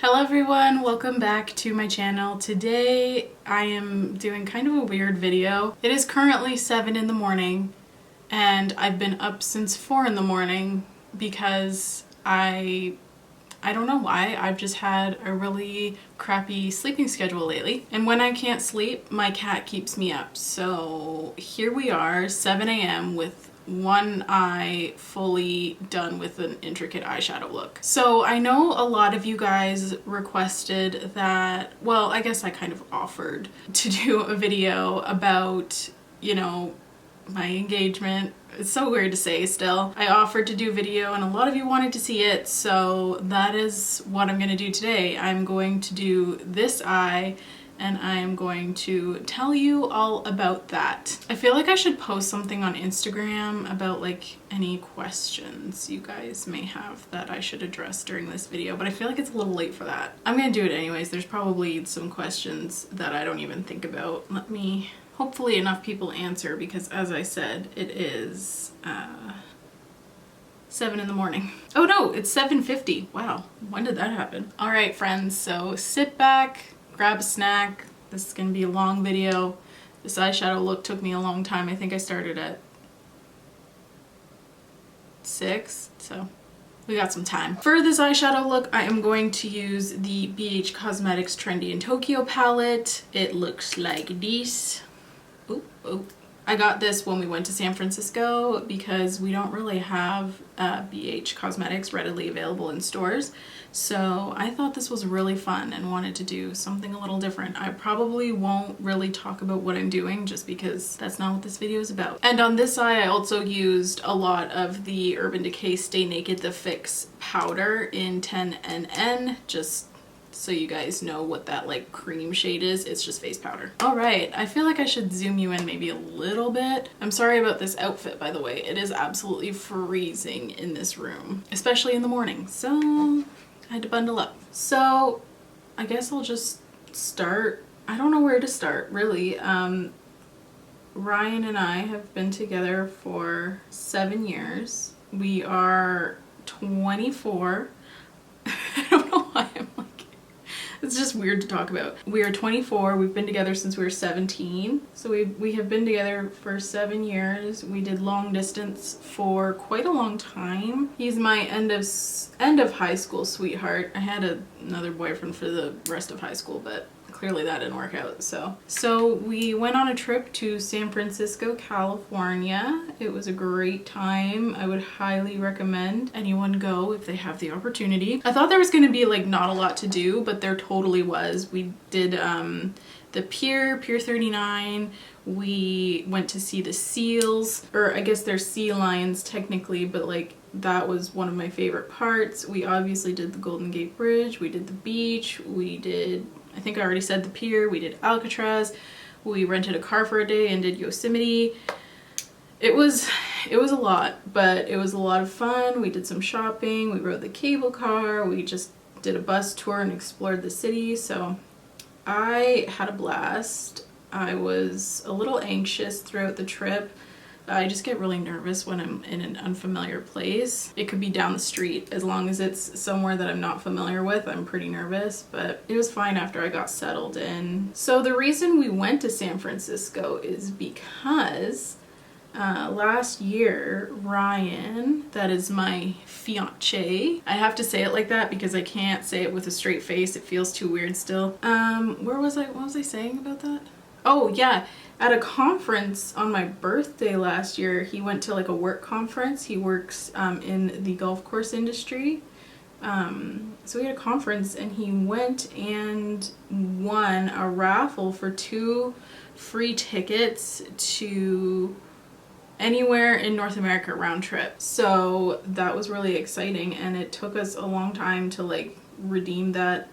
Hello everyone, welcome back to my channel. Today I am doing kind of a weird video. It is currently 7 in the morning and I've been up since 4 in the morning because I don't know why, I've just had a really crappy sleeping schedule lately. And when I can't sleep, my cat keeps me up. So here we are, 7 a.m. with one eye fully done with an intricate eyeshadow look. So I know a lot of you guys requested that, well, I guess I kind of offered to do a video about, you know, my engagement. It's so weird to say still. I offered to do a video and a lot of you wanted to see it, so that is what I'm gonna do today. I'm going to do this eye and I'm going to tell you all about that. I feel like I should post something on Instagram about like any questions you guys may have that I should address during this video, but I feel like it's a little late for that. I'm gonna do it anyways. There's probably some questions that I don't even think about. Hopefully enough people answer because, as I said, it is 7 in the morning. Oh no, it's 7:50. Wow, when did that happen? All right, friends, so sit back, grab a snack. This is gonna be a long video. This eyeshadow look took me a long time. I think I started at 6, so we got some time. For this eyeshadow look, I am going to use the BH Cosmetics Trendy in Tokyo palette. It looks like this. Oh. I got this when we went to San Francisco because we don't really have BH Cosmetics readily available in stores. So I thought this was really fun and wanted to do something a little different. I probably won't really talk about what I'm doing just because that's not what this video is about. And on this eye, I also used a lot of the Urban Decay Stay Naked The Fix powder in 10NN, just so you guys know what that like cream shade is. It's just face powder. All right, I feel like I should zoom you in maybe a little bit. I'm sorry about this outfit, by the way. It is absolutely freezing in this room, especially in the morning. So I had to bundle up. So I guess I'll just start. I don't know where to start, really. Ryan and I have been together for 7 years. We are 24. I don't know why I'm like, it's just weird to talk about. We are 24. We've been together since we were 17. So we have been together for 7 years. We did long distance for quite a long time. He's my end of high school sweetheart. I had another boyfriend for the rest of high school, but clearly that didn't work out. So we went on a trip to San Francisco, California. It was a great time. I would highly recommend anyone go if they have the opportunity. I thought there was going to be like not a lot to do, but there totally was. We did the Pier 39. We went to see the seals, or I guess they're sea lions technically, but like that was one of my favorite parts. We obviously did the Golden Gate Bridge. We did the beach. We did, I think I already said the pier. We did Alcatraz. We rented a car for a day and did Yosemite. It was a lot, but it was a lot of fun. We did some shopping. We rode the cable car. We just did a bus tour and explored the city. So I had a blast. I was a little anxious throughout the trip. I just get really nervous when I'm in an unfamiliar place. It could be down the street. As long as it's somewhere that I'm not familiar with, I'm pretty nervous, but it was fine after I got settled in. So the reason we went to San Francisco is because last year, Ryan, that is my fiancé. I have to say it like that because I can't say it with a straight face. It feels too weird still. What was I saying about that? Oh yeah, at a conference on my birthday last year, he went to like a work conference. He works in the golf course industry. So we had a conference and he went and won a raffle for 2 free tickets to anywhere in North America round trip. So that was really exciting and it took us a long time to like redeem that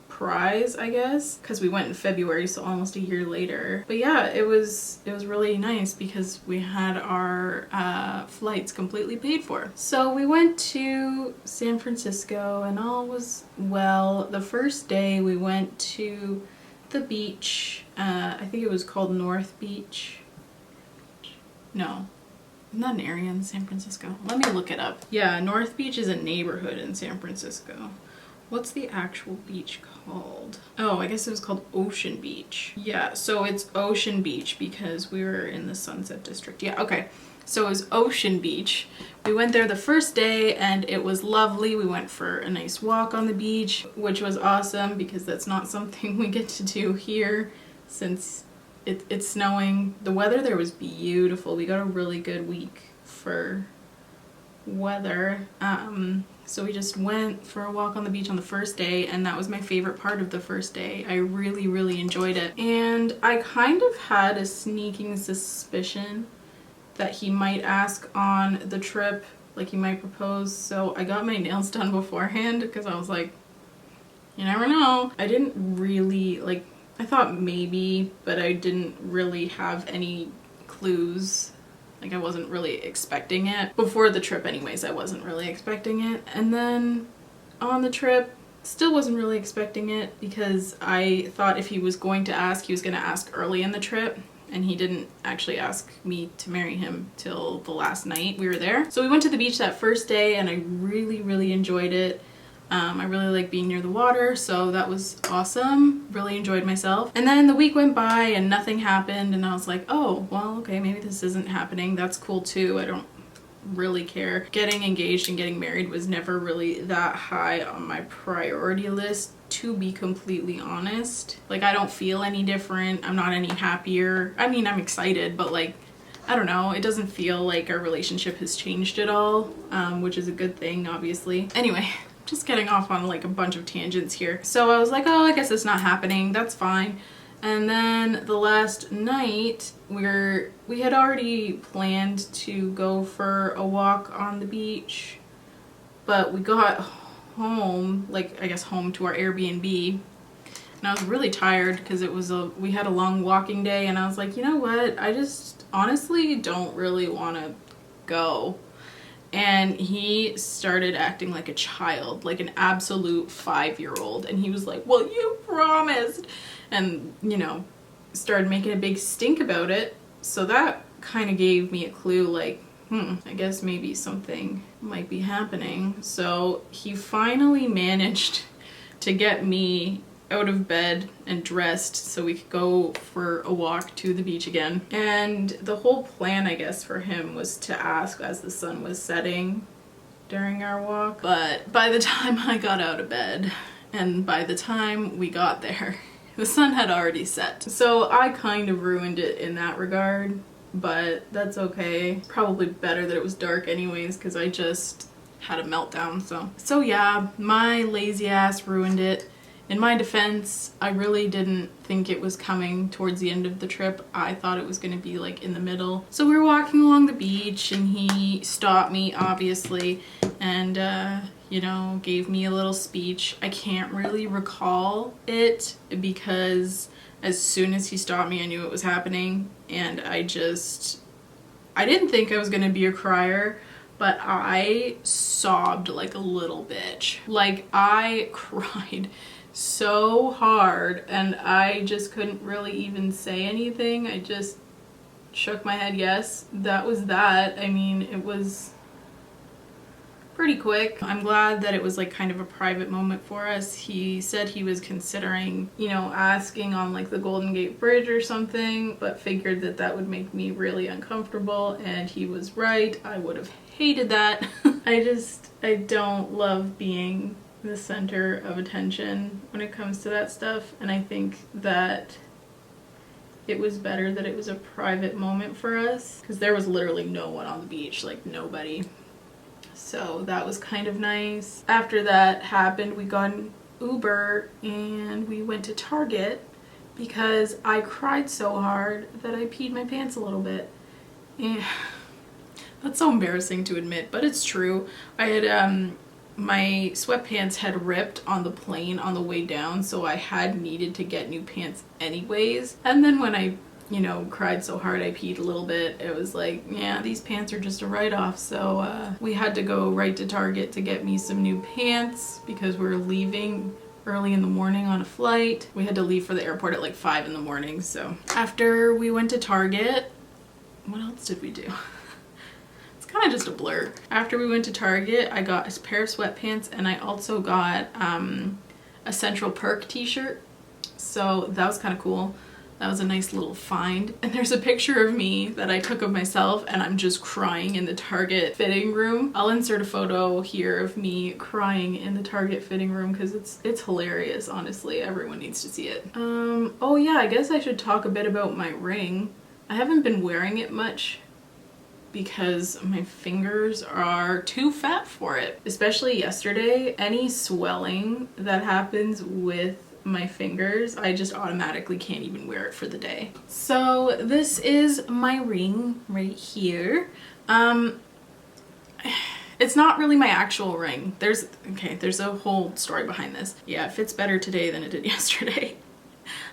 prize, I guess, because we went in February, so almost a year later. But yeah, it was really nice because we had our flights completely paid for. So we went to San Francisco and all was well. The first day we went to the beach. I think it was called North Beach. No, isn't that an area in San Francisco? Let me look it up. Yeah, North Beach is a neighborhood in San Francisco. What's the actual beach called? Oh, I guess it was called Ocean Beach. Yeah, so it's Ocean Beach because we were in the Sunset District. Yeah, okay. So it was Ocean Beach. We went there the first day and it was lovely. We went for a nice walk on the beach, which was awesome because that's not something we get to do here since it's snowing. The weather there was beautiful. We got a really good week for weather. So we just went for a walk on the beach on the first day, and that was my favorite part of the first day. I really, really enjoyed it. And I kind of had a sneaking suspicion that he might ask on the trip, like he might propose. So I got my nails done beforehand because I was like, you never know. I didn't really, like, I thought maybe, but I didn't really have any clues. Like, I wasn't really expecting it. Before the trip anyways, I wasn't really expecting it. And then on the trip, still wasn't really expecting it because I thought if he was going to ask, he was going to ask early in the trip. And he didn't actually ask me to marry him till the last night we were there. So we went to the beach that first day and I really, really enjoyed it. I really like being near the water, so that was awesome. Really enjoyed myself. And then the week went by and nothing happened and I was like, oh, well, okay, maybe this isn't happening. That's cool too. I don't really care. Getting engaged and getting married was never really that high on my priority list, to be completely honest. Like, I don't feel any different. I'm not any happier. I mean, I'm excited, but like, I don't know. It doesn't feel like our relationship has changed at all, which is a good thing, obviously. Anyway, just getting off on like a bunch of tangents here. So I was like, oh, I guess it's not happening. That's fine. And then the last night we had already planned to go for a walk on the beach, but we got home, like I guess home to our Airbnb, and I was really tired because we had a long walking day, and I was like, you know what? I just honestly don't really want to go. And he started acting like a child, like an absolute 5-year-old. And he was like, well, you promised. And, you know, started making a big stink about it. So that kind of gave me a clue, like, I guess maybe something might be happening. So he finally managed to get me out of bed and dressed so we could go for a walk to the beach again. And the whole plan, I guess, for him was to ask as the sun was setting during our walk. But by the time I got out of bed and by the time we got there, the sun had already set. So I kind of ruined it in that regard, but that's okay. Probably better that it was dark anyways because I just had a meltdown. So yeah, my lazy ass ruined it. In my defense, I really didn't think it was coming towards the end of the trip. I thought it was going to be like in the middle. So we were walking along the beach and he stopped me, obviously, and you know, gave me a little speech. I can't really recall it because as soon as he stopped me, I knew it was happening, and I didn't think I was going to be a crier, but I sobbed like a little bitch. Like, I cried so hard and I just couldn't really even say anything. I just shook my head yes. That was that. I mean, it was pretty quick. I'm glad that it was like kind of a private moment for us. He said he was considering, you know, asking on like the Golden Gate Bridge or something, but figured that that would make me really uncomfortable, and he was right. I would have hated that. I don't love being the center of attention when it comes to that stuff, and I think that it was better that it was a private moment for us because there was literally no one on the beach, like nobody. So that was kind of nice. After that happened, we got an Uber and we went to Target because I cried so hard that I peed my pants a little bit. And that's so embarrassing to admit, but it's true. I had my sweatpants had ripped on the plane on the way down, so I had needed to get new pants anyways. And then when I, you know, cried so hard I peed a little bit, it was like, yeah, these pants are just a write-off. So we had to go right to Target to get me some new pants because we were leaving early in the morning on a flight. We had to leave for the airport at like 5 in the morning. So after we went to Target, what else did we do? kind of just a blur. After we went to Target, I got a pair of sweatpants and I also got a Central Perk t-shirt. So that was kind of cool. That was a nice little find. And there's a picture of me that I took of myself and I'm just crying in the Target fitting room. I'll insert a photo here of me crying in the Target fitting room because it's hilarious, honestly. Everyone needs to see it. Oh yeah, I guess I should talk a bit about my ring. I haven't been wearing it much because my fingers are too fat for it. Especially yesterday, any swelling that happens with my fingers, I just automatically can't even wear it for the day. So this is my ring right here. It's not really my actual ring. There's a whole story behind this. Yeah, it fits better today than it did yesterday.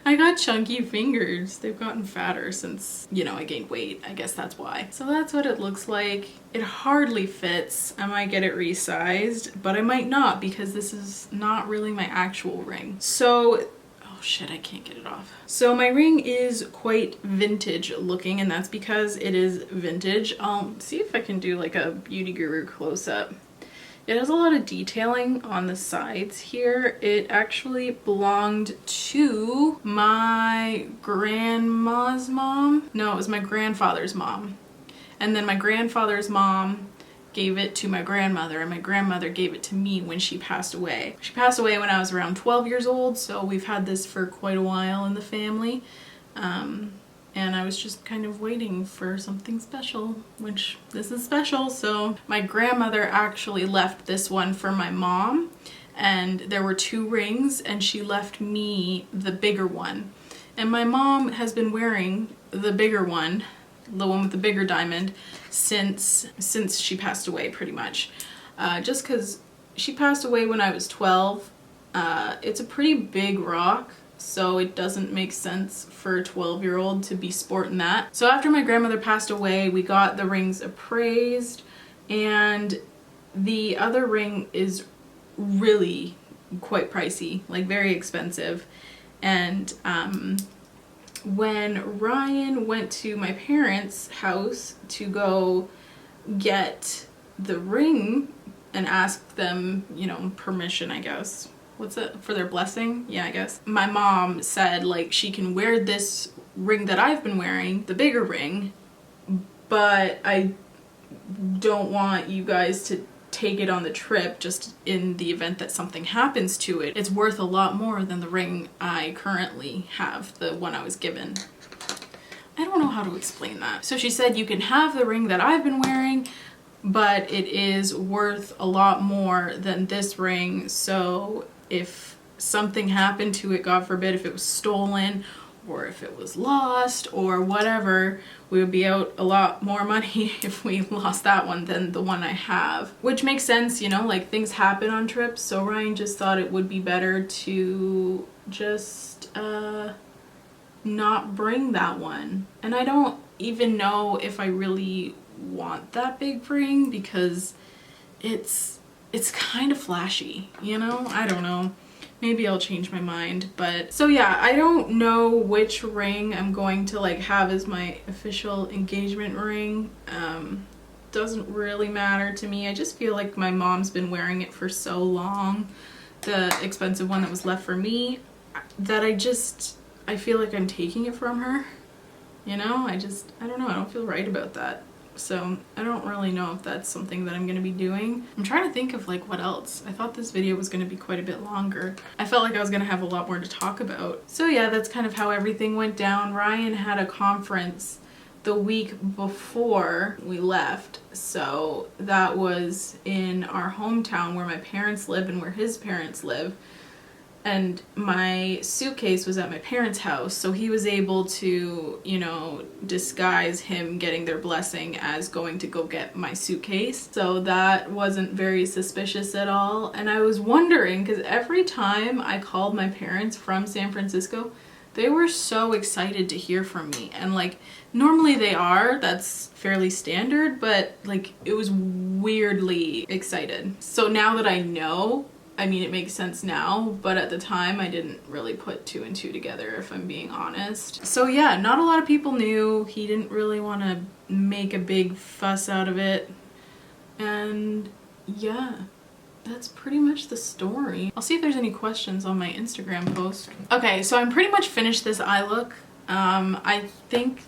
I got chunky fingers. They've gotten fatter since, you know, I gained weight. I guess that's why. So that's what it looks like. It hardly fits. I might get it resized, but I might not because this is not really my actual ring. So, oh shit, I can't get it off. So my ring is quite vintage looking, and that's because it is vintage. I'll see if I can do like a Beauty Guru close-up. It has a lot of detailing on the sides here. It actually belonged to my grandma's mom. No, it was my grandfather's mom. And then my grandfather's mom gave it to my grandmother, and my grandmother gave it to me when she passed away. She passed away when I was around 12 years old, so we've had this for quite a while in the family. And I was just kind of waiting for something special, which this is special. So my grandmother actually left this one for my mom, and there were 2 rings and she left me the bigger one. And my mom has been wearing the bigger one, the one with the bigger diamond, since she passed away pretty much. Just because she passed away when I was 12. It's a pretty big rock, so it doesn't make sense for a 12-year-old to be sporting that. So after my grandmother passed away, we got the rings appraised, and the other ring is really quite pricey, like very expensive. And when Ryan went to my parents' house to go get the ring and ask them, you know, permission, I guess. What's it? For their blessing? Yeah, I guess. My mom said, like, she can wear this ring that I've been wearing, the bigger ring, but I don't want you guys to take it on the trip just in the event that something happens to it. It's worth a lot more than the ring I currently have, the one I was given. I don't know how to explain that. So she said, you can have the ring that I've been wearing, but it is worth a lot more than this ring. So if something happened to it, God forbid, if it was stolen or if it was lost or whatever, we would be out a lot more money if we lost that one than the one I have. Which makes sense, you know, like things happen on trips, so Ryan just thought it would be better to just not bring that one. And I don't even know if I really want that big ring because it's kind of flashy, you know? I don't know. Maybe I'll change my mind, but so yeah, I don't know which ring I'm going to like have as my official engagement ring. Doesn't really matter to me. I just feel like my mom's been wearing it for so long, the expensive one that was left for me, that I feel like I'm taking it from her, you know? I don't know, I don't feel right about that. So I don't really know if that's something that I'm going to be doing. I'm trying to think of like what else. I thought this video was going to be quite a bit longer. I felt like I was going to have a lot more to talk about. So yeah, that's kind of how everything went down. Ryan had a conference the week before we left. So that was in our hometown where my parents live and where his parents live. And my suitcase was at my parents' house, so he was able to, you know, disguise him getting their blessing as going to go get my suitcase. So that wasn't very suspicious at all. And I was wondering, because every time I called my parents from San Francisco, they were so excited to hear from me. And like, normally they are, that's fairly standard, but like, it was weirdly excited. So now that I know, I mean, it makes sense now, but at the time I didn't really put 2 and 2 together, if I'm being honest. So yeah, not a lot of people knew. He didn't really want to make a big fuss out of it. And yeah, that's pretty much the story. I'll see if there's any questions on my Instagram post. Okay, so I'm pretty much finished this eye look. I think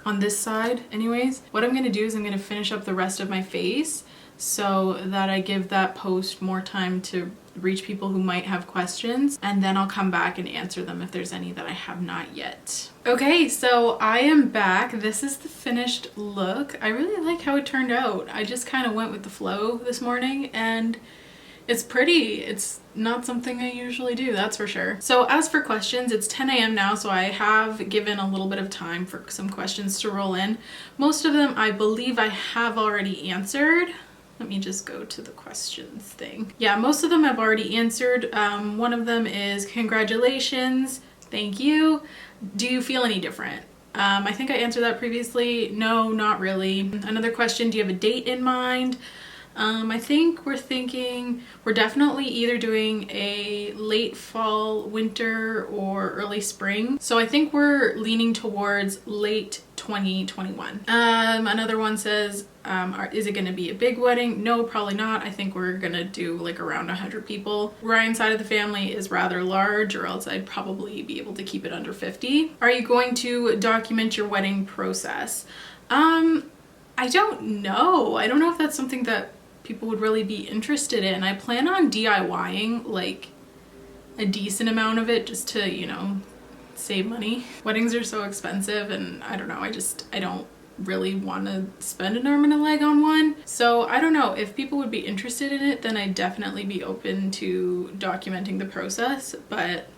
on this side anyways, what I'm gonna do is I'm gonna finish up the rest of my face so that I give that post more time to reach people who might have questions, and then I'll come back and answer them if there's any that I have not yet. Okay, so I am back. This is the finished look. I really like how it turned out. I just kind of went with the flow this morning, and it's pretty. It's not something I usually do, that's for sure. So as for questions, it's 10 a.m. now, so I have given a little bit of time for some questions to roll in. Most of them I believe I have already answered. Let me just go to the questions thing. Yeah, most of them I've already answered. One of them is congratulations, thank you. Do you feel any different? I think I answered that previously. No, not really. Another question, do you have a date in mind? I think we're definitely either doing a late fall, winter, or early spring. So I think we're leaning towards late 2021. Another one says, is it gonna be a big wedding? No, probably not. I think we're gonna do like around 100 people. Ryan's side of the family is rather large, or else I'd probably be able to keep it under 50. Are you going to document your wedding process? I don't know. I don't know if that's something that people would really be interested in. I plan on DIYing like a decent amount of it just to, you know, save money. Weddings are so expensive, and I don't know, I don't really want to spend an arm and a leg on one. So I don't know, if people would be interested in it, then I'd definitely be open to documenting the process, but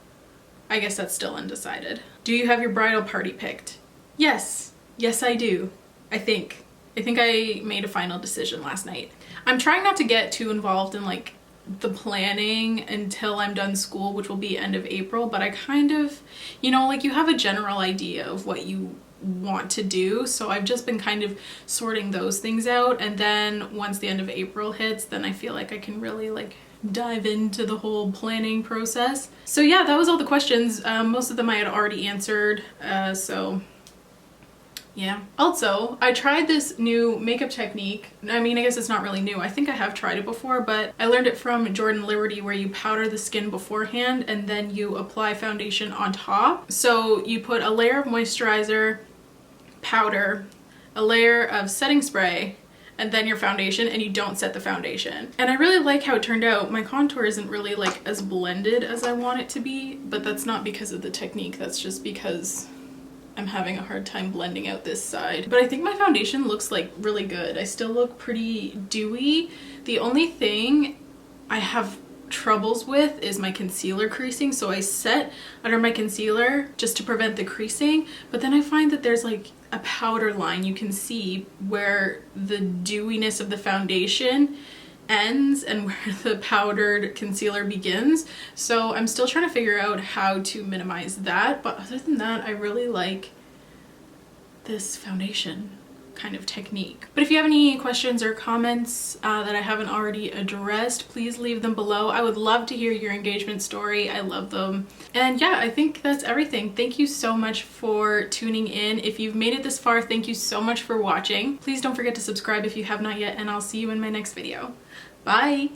I guess that's still undecided. Do you have your bridal party picked? Yes I do. I think I made a final decision last night. I'm trying not to get too involved in like the planning until I'm done school, which will be end of April, but I kind of, you know, like you have a general idea of what you want to do, so I've just been kind of sorting those things out, and then once the end of April hits, then I feel like I can really like dive into the whole planning process. So yeah, that was all the questions. Most of them I had already answered, so yeah. Also, I tried this new makeup technique. I mean, I guess it's not really new. I think I have tried it before, but I learned it from Jordan Liberty, where you powder the skin beforehand and then you apply foundation on top. So you put a layer of moisturizer, powder, a layer of setting spray, and then your foundation, and you don't set the foundation. And I really like how it turned out. My contour isn't really like as blended as I want it to be, but that's not because of the technique. That's just because I'm having a hard time blending out this side. But I think my foundation looks like really good. I still look pretty dewy. The only thing I have troubles with is my concealer creasing. So I set under my concealer just to prevent the creasing, but then I find that there's like a powder line you can see where the dewiness of the foundation ends and where the powdered concealer begins. So I'm still trying to figure out how to minimize that, but other than that, I really like this foundation kind of technique. But if you have any questions or comments that I haven't already addressed, please leave them below. I would love to hear your engagement story. I love them. And yeah, I think that's everything. Thank you so much for tuning in. If you've made it this far, thank you so much for watching. Please don't forget to subscribe if you have not yet, and I'll see you in my next video. Bye!